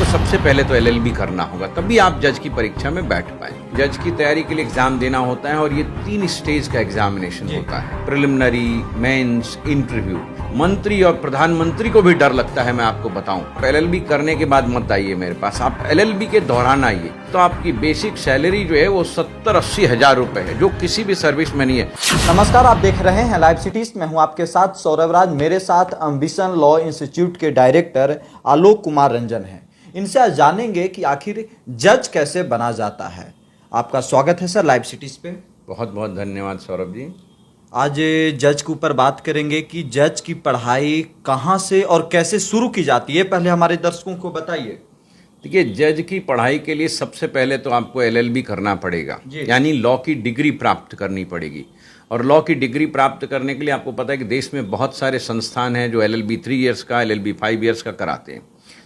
सबसे पहले तो एलएलबी करना होगा, तभी आप जज की परीक्षा में बैठ पाए। जज की तैयारी के लिए एग्जाम देना होता है और ये 3 स्टेज का एग्जामिनेशन होता है, प्रिलिमिनरी, मेंस, इंटरव्यू। मंत्री और प्रधानमंत्री को भी डर लगता है, मैं आपको बताऊं। एलएलबी करने के बाद मत आइए मेरे पास, आप एलएलबी के दौरान आइए तो आपकी बेसिक सैलरी जो है वो 70-80 हजार रुपए है, जो किसी भी सर्विस में नहीं है। नमस्कार, आप देख रहे हैं लाइव सिटीज। मैं हूं आपके साथ सौरभ राज। मेरे साथ अम्बिशन लॉ इंस्टीट्यूट के डायरेक्टर आलोक कुमार रंजन हैं। इनसे आज जानेंगे कि आखिर जज कैसे बना जाता है। आपका स्वागत है सर लाइव सिटीज पे। बहुत बहुत धन्यवाद सौरभ जी। आज जज के ऊपर बात करेंगे कि जज की पढ़ाई कहाँ से और कैसे शुरू की जाती है, पहले हमारे दर्शकों को बताइए। देखिए, जज की पढ़ाई के लिए सबसे पहले तो आपको एलएलबी करना पड़ेगा, यानी लॉ की डिग्री प्राप्त करनी पड़ेगी। और लॉ की डिग्री प्राप्त करने के लिए आपको पता है कि देश में बहुत सारे संस्थान हैं जो एलएलबी 3 इयर्स का, एलएलबी 5 इयर्स का कराते हैं।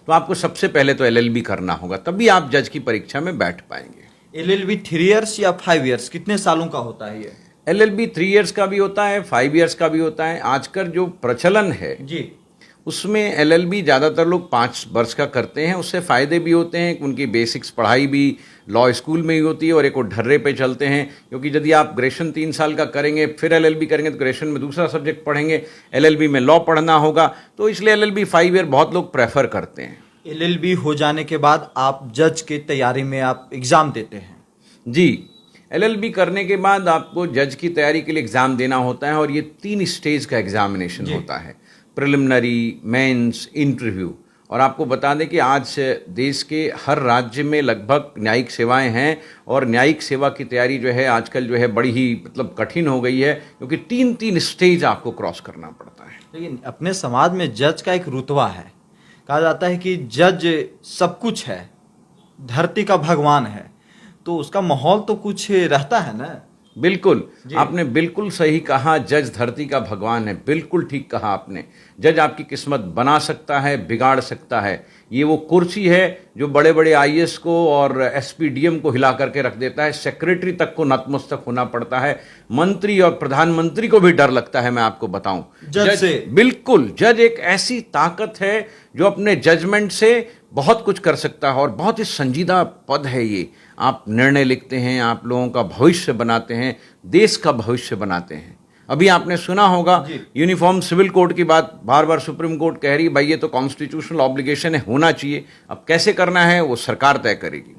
तो आपको सबसे पहले तो एलएलबी करना होगा, तभी आप जज की परीक्षा में बैठ पाएंगे। एलएलबी 3 इयर्स या 5 इयर्स कितने सालों का होता है ये? एलएलबी 3 इयर्स का भी होता है, 5 इयर्स का भी होता है। आजकल जो प्रचलन है जी, उसमें एलएलबी ज़्यादातर लोग 5 वर्ष का करते हैं। उससे फ़ायदे भी होते हैं, उनकी बेसिक्स पढ़ाई भी लॉ स्कूल में ही होती है और एक वो ढर्रे पे चलते हैं। क्योंकि यदि आप ग्रेजुएशन 3 साल का करेंगे फिर एलएलबी करेंगे तो ग्रेजुएशन में दूसरा सब्जेक्ट पढ़ेंगे, एलएलबी में लॉ पढ़ना होगा, तो इसलिए एलएलबी 5 ईयर बहुत लोग प्रेफर करते हैं। एलएलबी हो जाने के बाद आप जज की तैयारी में आप एग्जाम देते हैं? जी, एलएलबी करने के बाद आपको जज की तैयारी के लिए एग्ज़ाम देना होता है और ये 3 स्टेज का एग्जामिनेशन होता है, प्रिलिमिनरी, मेंस, इंटरव्यू। और आपको बता दें कि आज देश के हर राज्य में लगभग न्यायिक सेवाएं हैं और न्यायिक सेवा की तैयारी जो है आजकल जो है बड़ी ही कठिन हो गई है, क्योंकि 3 स्टेज आपको क्रॉस करना पड़ता है। लेकिन अपने समाज में जज का एक रुतबा है, कहा जाता है कि जज सब कुछ है, धरती का भगवान है, तो उसका माहौल तो कुछ रहता है ना? बिल्कुल, आपने बिल्कुल सही कहा, जज धरती का भगवान है। बिल्कुल ठीक कहा आपने। जज आपकी किस्मत बना सकता है, बिगाड़ सकता है। ये वो कुर्सी है जो बड़े बड़े आईएएस को और एसपीडीएम को हिला करके रख देता है, सेक्रेटरी तक को नतमस्तक होना पड़ता है, मंत्री और प्रधानमंत्री को भी डर लगता है, मैं आपको बताऊं जज से। बिल्कुल, जज एक ऐसी ताकत है जो अपने जजमेंट से बहुत कुछ कर सकता है और बहुत ही संजीदा पद है ये। आप निर्णय लिखते हैं, आप लोगों का भविष्य बनाते हैं, देश का भविष्य बनाते हैं। अभी आपने सुना होगा यूनिफॉर्म सिविल कोड की बात बार बार सुप्रीम कोर्ट कह रही है, भाई ये तो कॉन्स्टिट्यूशनल ऑब्लिगेशन है, होना चाहिए। अब कैसे करना है वो सरकार तय करेगी।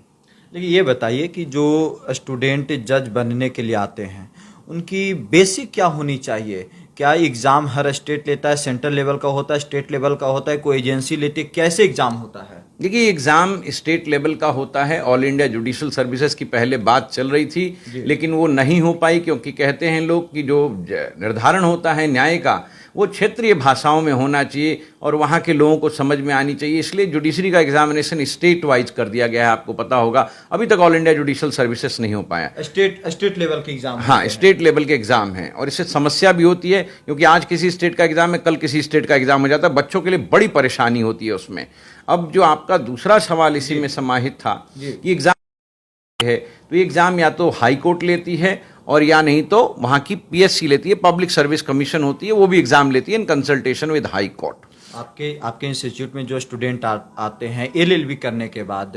लेकिन ये बताइए कि जो स्टूडेंट जज बनने के लिए आते हैं उनकी बेसिक क्या होनी चाहिए? क्या एग्ज़ाम हर स्टेट लेता है, सेंट्रल लेवल का होता है, स्टेट लेवल का होता है, कोई एजेंसी लेती है, कैसे एग्ज़ाम होता है? देखिए, एग्ज़ाम स्टेट लेवल का होता है। ऑल इंडिया जुडिशल सर्विसेज की पहले बात चल रही थी, लेकिन वो नहीं हो पाई, क्योंकि कहते हैं लोग कि जो निर्धारण होता है न्याय का वो क्षेत्रीय भाषाओं में होना चाहिए और वहाँ के लोगों को समझ में आनी चाहिए। इसलिए जुडिशरी का एग्जामिनेशन स्टेट वाइज कर दिया गया है। आपको पता होगा अभी तक ऑल इंडिया जुडिशल सर्विसेज नहीं हो पाया। स्टेट लेवल के एग्जाम? हाँ, स्टेट लेवल के एग्जाम हैं और इससे समस्या भी होती है, क्योंकि आज किसी स्टेट का एग्जाम है, कल किसी स्टेट का एग्जाम हो जाता है। बच्चों के लिए बड़ी परेशानी होती है उसमें। अब जो आपका दूसरा सवाल इसी में समाहित था कि एग्जाम है, तो एग्जाम या तो हाई कोर्ट लेती है और या नहीं तो वहाँ की पीएससी लेती है, पब्लिक सर्विस कमीशन होती है, वो भी एग्जाम लेती है in consultation with high court. आपके इंस्टीट्यूट में जो स्टूडेंट आते हैं एलएलबी करने के बाद,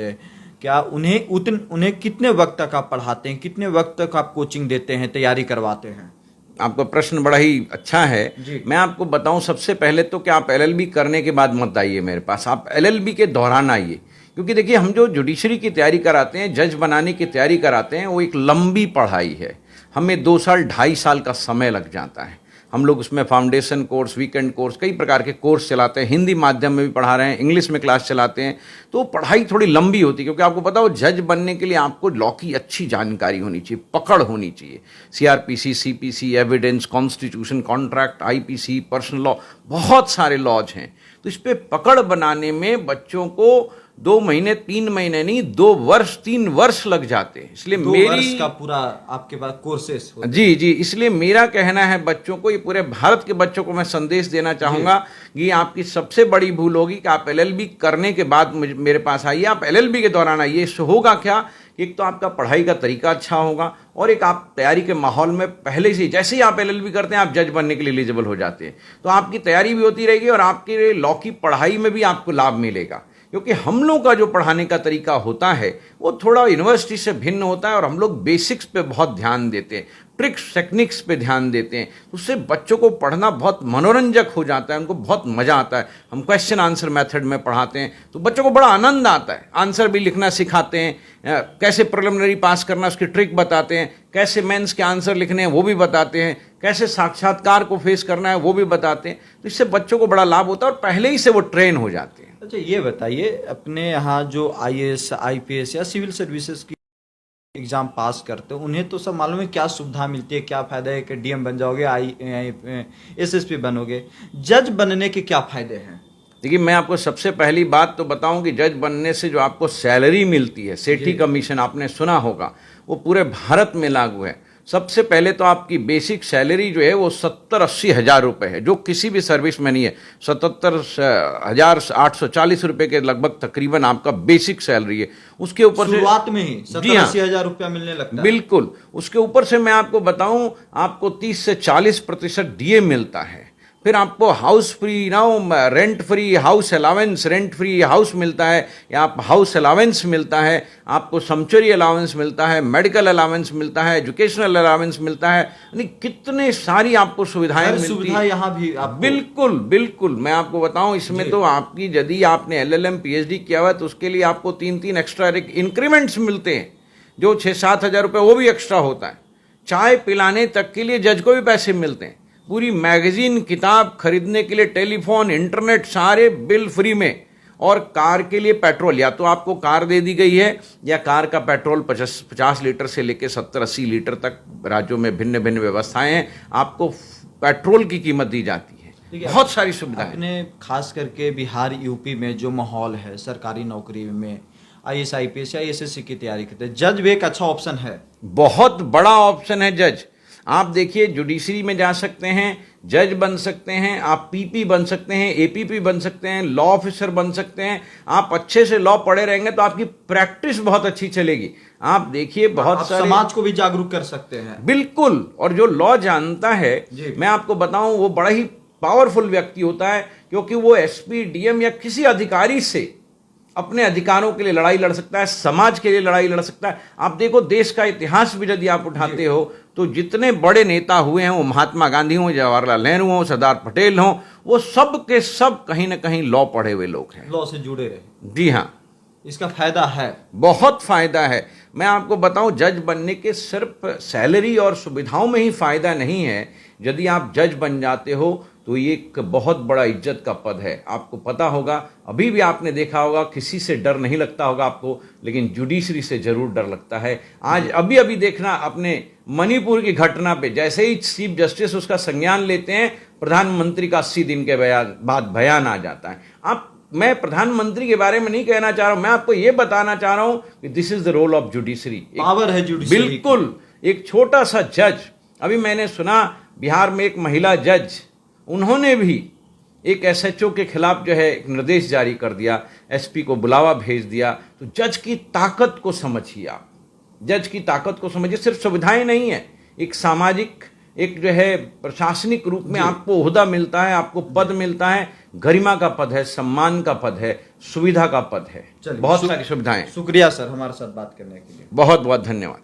क्या उन्हें कितने वक्त तक आप पढ़ाते हैं, कितने वक्त तक आप कोचिंग देते हैं, तैयारी करवाते हैं? आपका प्रश्न बड़ा ही अच्छा है। मैं आपको बताऊं, सबसे पहले तो कि आप एलएलबी करने के बाद मत आइए मेरे पास, आप एलएलबी के दौरान आइए। क्योंकि देखिए, हम जो जुडिशरी की तैयारी कराते हैं, जज बनाने की तैयारी कराते हैं, वो एक लंबी पढ़ाई है। हमें 2 साल 2.5 साल का समय लग जाता है। हम लोग उसमें फाउंडेशन कोर्स, वीकेंड कोर्स, कई प्रकार के कोर्स चलाते हैं। हिंदी माध्यम में भी पढ़ा रहे हैं, इंग्लिश में क्लास चलाते हैं। तो पढ़ाई थोड़ी लंबी होती है, क्योंकि आपको पता हो जज बनने के लिए आपको लॉ की अच्छी जानकारी होनी चाहिए, पकड़ होनी चाहिए। CrPC, CPC, evidence, constitution, contract, IPC, personal law, बहुत सारे लॉज हैं। तो इस पर पकड़ बनाने में बच्चों को 2 महीने 3 महीने नहीं, 2 वर्ष 3 वर्ष लग जाते हैं। इसलिए 2 वर्ष का पूरा आपके पास कोर्सेस होते हैं। जी जी, इसलिए मेरा कहना है बच्चों को, ये पूरे भारत के बच्चों को मैं संदेश देना चाहूंगा कि आपकी सबसे बड़ी भूल होगी कि आप एलएलबी करने के बाद मेरे पास आइए, आप एलएलबी के दौरान आइए। इससे होगा क्या, एक तो आपका पढ़ाई का तरीका अच्छा होगा और एक आप तैयारी के माहौल में पहले से, जैसे ही आप एलएलबी करते हैं आप जज बनने के लिए एलिजिबल हो जाते हैं, तो आपकी तैयारी भी होती रहेगी और आपके लॉ की पढ़ाई में भी आपको लाभ मिलेगा। क्योंकि हम लोग का जो पढ़ाने का तरीका होता है वो थोड़ा यूनिवर्सिटी से भिन्न होता है और हम लोग बेसिक्स पे बहुत ध्यान देते हैं, ट्रिक्स टेक्निक्स पे ध्यान देते हैं। उससे बच्चों को पढ़ना बहुत मनोरंजक हो जाता है, उनको बहुत मज़ा आता है। हम क्वेश्चन आंसर मेथड में पढ़ाते हैं तो बच्चों को बड़ा आनंद आता है। आंसर भी लिखना सिखाते हैं, कैसे प्रिलिमिनरी पास करना उसकी ट्रिक बताते हैं, कैसे मेंस के आंसर लिखने हैं वो भी बताते हैं, कैसे साक्षात्कार को फेस करना है वो भी बताते हैं। तो इससे बच्चों को बड़ा लाभ होता है और पहले ही से वो ट्रेन हो जाते हैं। अच्छा, ये बताइए, अपने यहाँ जो आईएएस, आईपीएस या सिविल सर्विसेज की एग्जाम पास करते हैं उन्हें तो सब मालूम है क्या सुविधा मिलती है, क्या फायदा है कि डीएम बन जाओगे, एसएसपी बनोगे। जज बनने के क्या फायदे हैं? देखिए, मैं आपको सबसे पहली बात तो बताऊं कि जज बनने से जो आपको सैलरी मिलती है, सेठी कमीशन, आपने सुना होगा, वो पूरे भारत में लागू है। सबसे पहले तो आपकी बेसिक सैलरी जो है वो 70-80 हज़ार रुपये है, जो किसी भी सर्विस में नहीं है। 77,840 रुपये के लगभग तकरीबन आपका बेसिक सैलरी है। उसके ऊपर शुरुआत में ही 70-80 हज़ार रुपया मिलने लगता है। बिल्कुल। उसके ऊपर से मैं आपको बताऊं, आपको 30 से 40% डीए मिलता है। फिर आपको house free rent free house allowance, rent free house मिलता है, या आप हाउस अलावेंस मिलता है, आपको सैंक्चुअरी अलावेंस मिलता है, मेडिकल अलावेंस मिलता है, एजुकेशनल अलावेंस मिलता है, यानी कितने सारी आपको सुविधाएं मिलती हैं। यहाँ भी बिल्कुल बिल्कुल। मैं आपको बताऊं, इसमें तो आपकी यदि आपने एलएलएम पीएचडी किया हुआ है तो उसके लिए आपको 3-3 एक्स्ट्रा इंक्रीमेंट्स मिलते हैं, जो 6-7 हज़ार रुपये वो भी एक्स्ट्रा होता है। चाय पिलाने तक के लिए जज को भी पैसे मिलते हैं। पूरी मैगजीन, किताब खरीदने के लिए, टेलीफोन, इंटरनेट, सारे बिल फ्री में। और कार के लिए पेट्रोल, या तो आपको कार दे दी गई है या कार का पेट्रोल 50 लीटर से लेकर 70-80 लीटर तक राज्यों में भिन्न भिन्न व्यवस्थाएं हैं, आपको पेट्रोल की कीमत दी जाती है। बहुत सारी सुविधाएं। अपने खास करके बिहार, यूपी में जो माहौल है सरकारी नौकरी में, आईएएस, आईपीएस या एसएससी की तैयारी करते हैं, जज भी एक अच्छा ऑप्शन है, बहुत बड़ा ऑप्शन है जज। आप देखिए, जुडिशरी में जा सकते हैं, जज बन सकते हैं, आप पीपी बन सकते हैं, एपीपी बन सकते हैं, लॉ ऑफिसर बन सकते हैं। आप अच्छे से लॉ पढ़े रहेंगे तो आपकी प्रैक्टिस बहुत अच्छी चलेगी। आप देखिए, बहुत सारे समाज को भी जागरूक कर सकते हैं। बिल्कुल। और जो लॉ जानता है, मैं आपको बताऊं, वो बड़ा ही पावरफुल व्यक्ति होता है, क्योंकि वो एसपी, डीएम या किसी अधिकारी से अपने अधिकारों के लिए लड़ाई लड़ सकता है, समाज के लिए लड़ाई लड़ सकता है। आप देखो, देश का इतिहास भी यदि आप उठाते हो तो जितने बड़े नेता हुए हैं, वो महात्मा गांधी हों, जवाहरलाल नेहरू हों, सरदार पटेल हों, वो सब के सब कहीं ना कहीं लॉ पढ़े हुए लोग हैं, लॉ से जुड़े रहे। जी हाँ, इसका फायदा है, बहुत फायदा है। मैं आपको बताऊं, जज बनने के सिर्फ सैलरी और सुविधाओं में ही फायदा नहीं है। यदि आप जज बन जाते हो तो ये एक बहुत बड़ा इज्जत का पद है। आपको पता होगा, अभी भी आपने देखा होगा, किसी से डर नहीं लगता होगा आपको, लेकिन जुडिशरी से जरूर डर लगता है। आज अभी अभी देखना, अपने मणिपुर की घटना पे जैसे ही चीफ जस्टिस उसका संज्ञान लेते हैं, प्रधानमंत्री का 80 दिन के बाद बयान आ जाता है। मैं प्रधानमंत्री के बारे में नहीं कहना चाह रहा हूं, मैं आपको यह बताना चाह रहा हूं कि this is the role of judiciary. Power है जुडिशरी। बिल्कुल। एक छोटा सा जज, अभी मैंने सुना बिहार में एक महिला जज, उन्होंने भी एक एसएचओ के खिलाफ जो है एक निर्देश जारी कर दिया, एसपी को बुलावा भेज दिया। तो जज की ताकत को समझिए आप, जज की ताकत को समझिए। सिर्फ सुविधाएं नहीं है, एक सामाजिक, एक जो है प्रशासनिक रूप में आपको ओहदा मिलता है, आपको पद मिलता है, गरिमा का पद है, सम्मान का पद है, सुविधा का पद है, बहुत सारी सुविधाएं। शुक्रिया सर, हमारे साथ बात करने के लिए। बहुत बहुत धन्यवाद।